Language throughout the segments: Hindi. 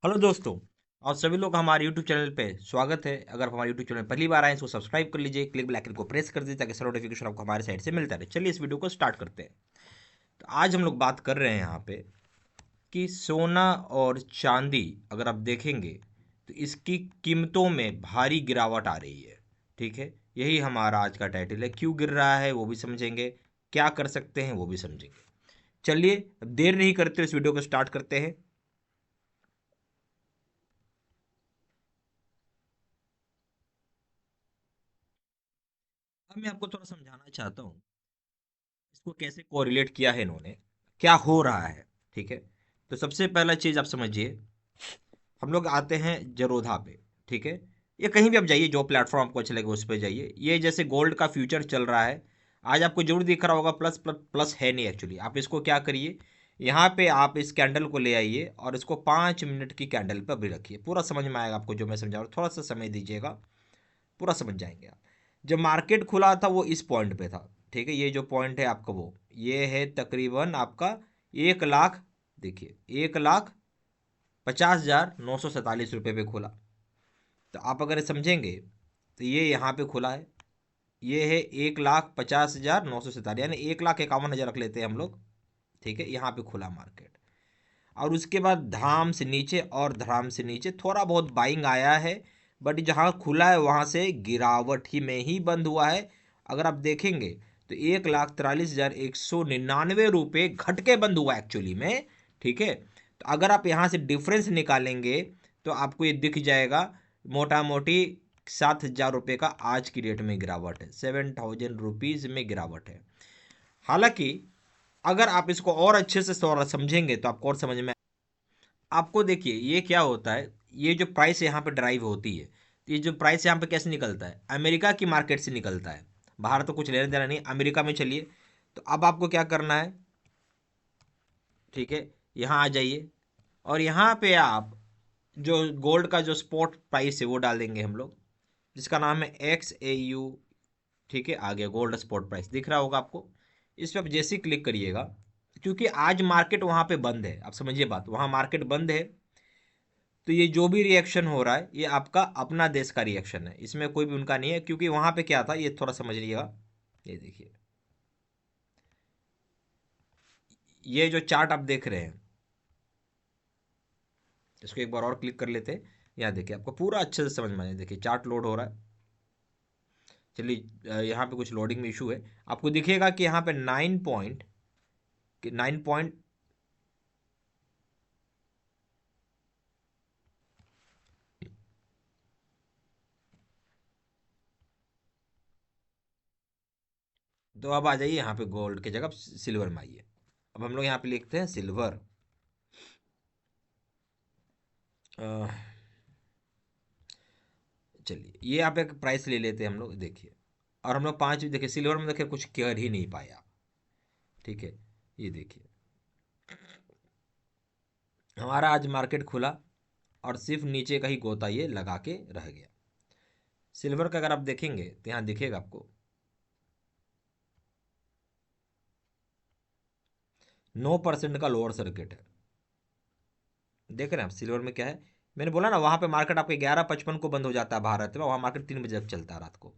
हेलो दोस्तों, और सभी लोग हमारे यूट्यूब चैनल पे स्वागत है। अगर आप हमारे यूट्यूब चैनल पहली बार आए हैं तो सब्सक्राइब कर लीजिए, क्लिक बेल आइकन को प्रेस कर दीजिए ताकि सारा नोटिफिकेशन आपको हमारे साइड से मिलता रहे। चलिए इस वीडियो को स्टार्ट करते हैं। तो आज हम लोग बात कर रहे हैं यहाँ पे कि सोना और चांदी अगर आप देखेंगे तो इसकी कीमतों में भारी गिरावट आ रही है। ठीक है, यही हमारा आज का टाइटल है। क्यों गिर रहा है वो भी समझेंगे, क्या कर सकते हैं वो भी समझेंगे। चलिए अब देर नहीं करते, इस वीडियो को स्टार्ट करते हैं। अब मैं आपको थोड़ा समझाना चाहता हूँ इसको कैसे कोरिलेट किया है इन्होंने, क्या हो रहा है। ठीक है, तो सबसे पहला चीज आप समझिए, हम लोग आते हैं जरोधा पे। ठीक है, ये कहीं भी आप जाइए, जो प्लेटफॉर्म आपको अच्छा लगे उस पर जाइए। ये जैसे गोल्ड का फ्यूचर चल रहा है, आज आपको जरूर दिख रहा होगा, प्लस प्लस प्लस है नहीं एक्चुअली। आप इसको क्या करिए, यहाँ पे आप इस कैंडल को ले आइए और इसको 5 मिनट की कैंडल पर भी रखिए। पूरा समझ में आएगा आपको जो मैं समझा रहा हूँ, थोड़ा सा समय दीजिएगा, पूरा समझ जाएंगे आप। जब मार्केट खुला था वो इस पॉइंट पे था। ठीक है, ये जो पॉइंट है आपका वो ये है तकरीबन आपका 1 लाख, देखिए 1,50,947 रुपये पे खुला। तो आप अगर समझेंगे तो ये यहाँ पे खुला है, ये है 1,50,947, यानी 1,51,000 रख लेते हैं हम लोग। ठीक है, यहाँ पे खुला मार्केट, और उसके बाद धड़ाम से नीचे और धड़ाम से नीचे थोड़ा बहुत बाइंग आया है, बट जहाँ खुला है वहाँ से गिरावट ही में ही बंद हुआ है। अगर आप देखेंगे तो 1,43,199 रुपये घट के बंद हुआ एक्चुअली में। ठीक है, तो अगर आप यहाँ से डिफरेंस निकालेंगे तो आपको ये दिख जाएगा, मोटा मोटी 7,000 रुपये का आज की डेट में गिरावट है, 7,000 रुपीज़ में गिरावट है। हालांकि अगर आप इसको और अच्छे से थोड़ा समझेंगे तो आपको और समझ में, आपको देखिए ये क्या होता है। ये जो प्राइस यहाँ पे ड्राइव होती है, तो ये जो प्राइस यहाँ पे कैसे निकलता है, अमेरिका की मार्केट से निकलता है। बाहर तो कुछ लेना देना नहीं, अमेरिका में चलिए। तो अब आपको क्या करना है, ठीक है, यहाँ आ जाइए और यहाँ पे आप जो गोल्ड का जो स्पॉट प्राइस है वो डाल देंगे हम लोग, जिसका नाम है XAU। ठीक है, आ गया गोल्ड स्पॉट प्राइस, दिख रहा होगा आपको। इस पर आप जैसे ही क्लिक करिएगा, क्योंकि आज मार्केट वहाँ पे बंद है, आप समझिए बात, वहाँ मार्केट बंद है। तो ये जो भी रिएक्शन हो रहा है ये आपका अपना देश का रिएक्शन है, इसमें कोई भी उनका नहीं है, क्योंकि वहां पे क्या था ये थोड़ा समझ लीजिएगा। ये देखिए, ये जो चार्ट आप देख रहे हैं, इसको एक बार और क्लिक कर लेते हैं। यहाँ देखिए आपको पूरा अच्छे से समझ में आए, देखिए चार्ट लोड हो रहा है। चलिए यहाँ पे कुछ लोडिंग में इशू है। आपको दिखेगा कि यहाँ पे 9 पॉइंट। तो अब आ जाइए यहाँ पे गोल्ड की जगह सिल्वर में आइए। अब हम लोग यहाँ पे लिखते हैं सिल्वर। चलिए ये आप एक प्राइस ले लेते हैं हम लोग, देखिए। और हम लोग पाँच, देखिए सिल्वर में देखिए कुछ कर ही नहीं पाया। ठीक है, ये देखिए हमारा आज मार्केट खुला और सिर्फ नीचे का ही गोता ये लगा के रह गया। सिल्वर का अगर आप देखेंगे तो यहाँ दिखेगा आपको 9% का लोअर सर्किट है। देख रहे हैं आप सिल्वर में क्या है, मैंने बोला ना वहाँ पे मार्केट आपके 11:55 को बंद हो जाता है भारत में, वहाँ मार्केट 3 बजे तक चलता है रात को।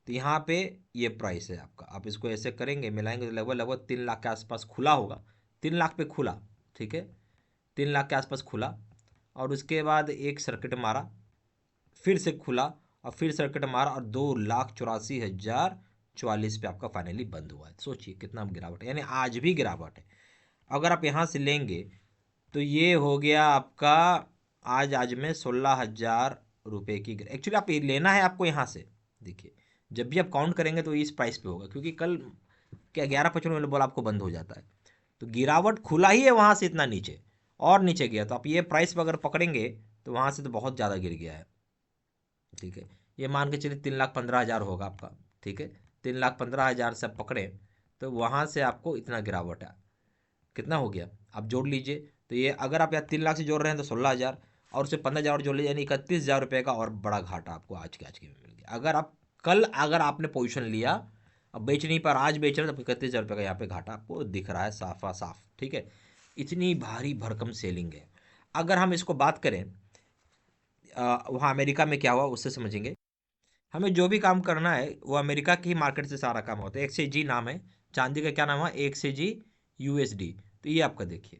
तो यहाँ पे ये प्राइस है आपका, आप इसको ऐसे करेंगे मिलाएंगे तो लगभग लगभग 3 लाख के आसपास खुला होगा। 3 लाख पे खुला, ठीक है, 3 लाख के आसपास खुला। और उसके बाद एक सर्किट मारा, फिर से खुला, और फिर सर्किट मारा, और 2,84,044 पे आपका फाइनली बंद हुआ है। सोचिए कितना गिरावट है, यानी आज भी गिरावट है। अगर आप यहाँ से लेंगे तो ये हो गया आपका आज में 16,000 रुपये की। एक्चुअली आप ये लेना है आपको यहाँ से, देखिए जब भी आप काउंट करेंगे तो इस प्राइस पे होगा, क्योंकि कल क्या 11:55 बोला आपको बंद हो जाता है। तो गिरावट खुला ही है वहाँ से इतना नीचे, और नीचे गया, तो आप ये प्राइस पर अगर पकड़ेंगे तो वहाँ से तो बहुत ज़्यादा गिर गया है। ठीक है, ये मान के चलिए 3,15,000 होगा आपका। ठीक है, 3,15,000 से आप पकड़े तो वहाँ से आपको इतना गिरावट है। कितना हो गया आप जोड़ लीजिए। तो ये अगर आप यहाँ 3 लाख से जोड़ रहे हैं तो 16,000, और उससे 15,000 और जोड़ लीजिए, यानी 31,000 रुपये का और बड़ा घाटा आपको आज के में मिल गया। अगर आप कल अगर आपने पोजीशन लिया, अब बेच नहीं पर आज बेच रहे हैं, तो 31,000 रुपये का यहाँ पे घाटा आपको दिख रहा है साफा साफ। ठीक है, इतनी भारी भरकम सेलिंग है। अगर हम इसको बात करें वहाँ अमेरिका में क्या हुआ उससे समझेंगे। हमें जो भी काम करना है वो अमेरिका की मार्केट से सारा काम होता है। XAG नाम है चांदी का, क्या नाम है, XAG USD। तो ये आपका देखिए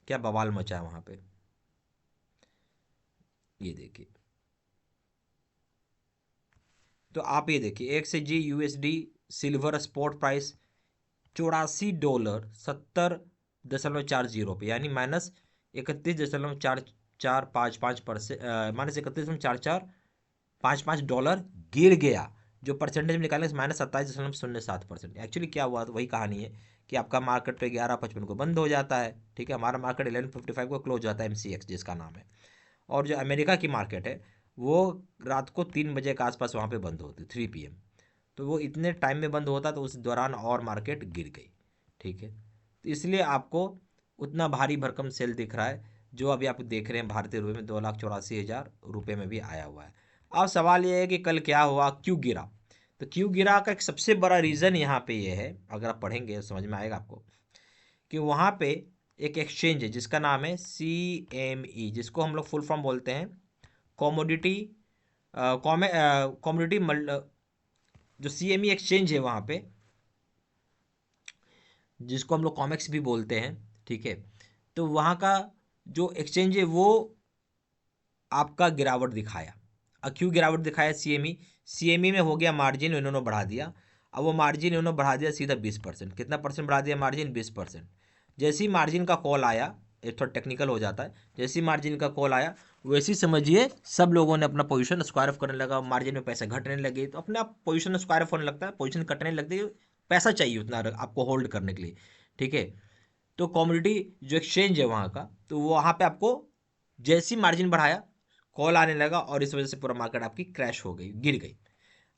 क्या बवाल मचा है वहाँ पे, ये देखिए। तो आप ये देखिए XAG USD silver spot price $84.70 पे, यानी -31.4455%, -31.4455 गिर गया। जो परसेंटेज में निकालेंगे -27.07%। एक्चुअली क्या हुआ, तो वही कहानी है कि आपका मार्केट पे 11:55 को बंद हो जाता है, ठीक है। हमारा मार्केट 11:55 को क्लोज होता है, MCX जिसका नाम है। और जो अमेरिका की मार्केट है वो रात को 3 बजे के आसपास वहाँ पे बंद होती है, 3 PM। तो वो इतने टाइम में बंद होता तो उस दौरान और मार्केट गिर गई, ठीक है। तो इसलिए आपको उतना भारी भरकम सेल दिख रहा है जो अभी आप देख रहे हैं भारतीय रुपये में 2,84,000 रुपये में भी आया हुआ है। अब सवाल ये है कि कल क्या हुआ, क्यों गिरा। तो क्यों गिरा का एक सबसे बड़ा रीज़न यहाँ पे ये है, अगर आप पढ़ेंगे तो समझ में आएगा आपको, कि वहाँ पे एक एक्सचेंज है जिसका नाम है CME, जिसको हम लोग फुल फॉर्म बोलते हैं कॉमोडिटी कॉमोडिटी जो CME एक्सचेंज है वहाँ पे, जिसको हम लोग कॉमेक्स भी बोलते हैं, ठीक है। तो वहाँ का जो एक्सचेंज है वो आपका गिरावट दिखाया। अब क्यों गिरावट दिखाया, CME में हो गया मार्जिन इन्होंने बढ़ा दिया। अब वो मार्जिन इन्होंने बढ़ा दिया सीधा 20%। कितना परसेंट बढ़ा दिया मार्जिन, 20%। जैसे ही मार्जिन का कॉल आया, ये थोड़ा टेक्निकल हो जाता है, जैसे ही मार्जिन का कॉल आया वैसे ही समझिए सब लोगों ने अपना पोजीशन स्क्वायर ऑफ करने लगा, मार्जिन में पैसे घटने लगे। तो अपने आप पोजीशन स्क्वायर ऑफ होने लगता है, पोजीशन कटने लगती है, पैसा चाहिए उतना आपको होल्ड करने के लिए, ठीक है। तो कॉमोडिटी जो एक्सचेंज है वहाँ का, तो वहाँ पे आपको जैसी मार्जिन बढ़ाया कॉल आने लगा और इस वजह से पूरा मार्केट आपकी क्रैश हो गई, गिर गई।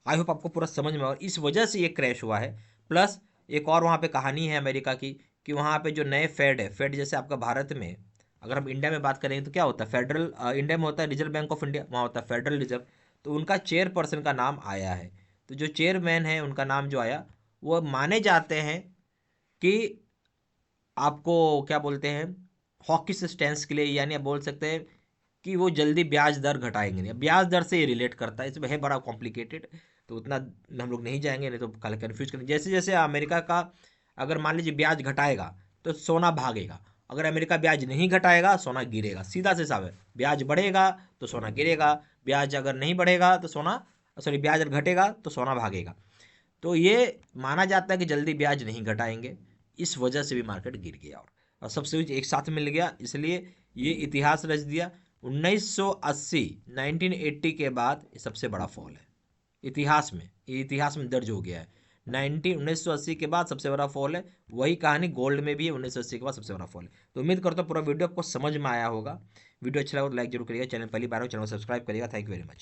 आई होप आपको पूरा समझ में, और इस वजह से ये क्रैश हुआ है। प्लस एक और वहाँ पे कहानी है अमेरिका की, कि वहाँ पे जो नए फेड है, फेड जैसे आपका भारत में, अगर हम इंडिया में बात करें तो क्या होता है, फेडरल इंडिया में होता है रिजर्व बैंक ऑफ इंडिया, वहाँ होता है फेडरल रिजर्व। तो उनका चेयरपर्सन का नाम आया है। तो जो चेयरमैन है उनका नाम जो आया, वो माने जाते हैं कि आपको क्या बोलते हैं, हॉकिश स्टैंस के लिए, यानी आप बोल सकते हैं कि वो जल्दी ब्याज दर घटाएंगे नहीं। ब्याज दर से ये रिलेट करता है, इसमें है बड़ा कॉम्प्लिकेटेड, तो उतना हम लोग नहीं जाएंगे, नहीं तो कल कन्फ्यूज करेंगे। जैसे जैसे अमेरिका का अगर मान लीजिए ब्याज घटाएगा तो सोना भागेगा, अगर अमेरिका ब्याज नहीं घटाएगा सोना गिरेगा, सीधा से साफ है। ब्याज बढ़ेगा तो सोना गिरेगा, ब्याज अगर नहीं बढ़ेगा तो सोना, सॉरी, ब्याज अगर घटेगा तो सोना भागेगा। तो ये माना जाता है कि जल्दी ब्याज नहीं घटाएंगे, इस वजह से भी मार्केट गिर गया और सब स्विच एक साथ मिल गया, इसलिए ये इतिहास रच दिया। 1980 1980 के बाद ये सबसे बड़ा फॉल है इतिहास में, ये इतिहास में दर्ज हो गया है। 1980 के बाद सबसे बड़ा फॉल है। वही कहानी गोल्ड में भी है, 1980 के बाद सबसे बड़ा फॉल है। तो उम्मीद करता हूँ पूरा वीडियो आपको समझ में आया होगा। वीडियो अच्छा लगा तो लाइक जरूर करिएगा, चैनल पहली बार हो चैनल को सब्सक्राइब करिएगा। Thank you very much.